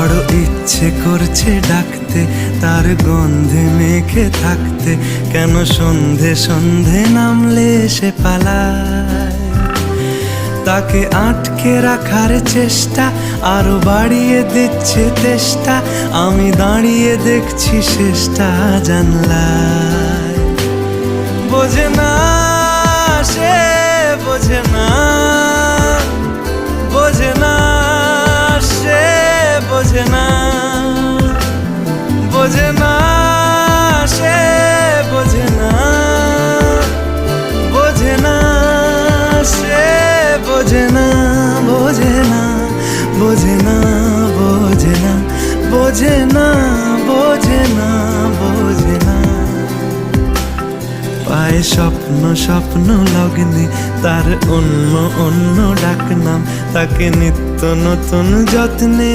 বড় ইচ্ছে করছে ডাকতে, তার গন্ধে মেখে থাকতে, কেন সন্ধে সন্ধে নামলে সে পালায়। তাকে আটকে রাখার চেষ্টা আরো বাড়িয়ে দিচ্ছে তেষ্টা, আমি দাঁড়িয়ে দেখছি শেষটা জানলায়। বোঝে না সে, বোঝে না, বোঝে না সে, বোঝে না, বোঝে না সে, বোঝে না, বোঝে না সে, বোঝে না, বোঝে না, বোঝে না, বোঝে না, বোঝে না, বোঝে না, বোঝে না। পায়ে স্বপ্ন স্বপ্ন লগ্নে তার অন্য অন্য ডাকনাম, তাকে নিত্য নতুন যত্নে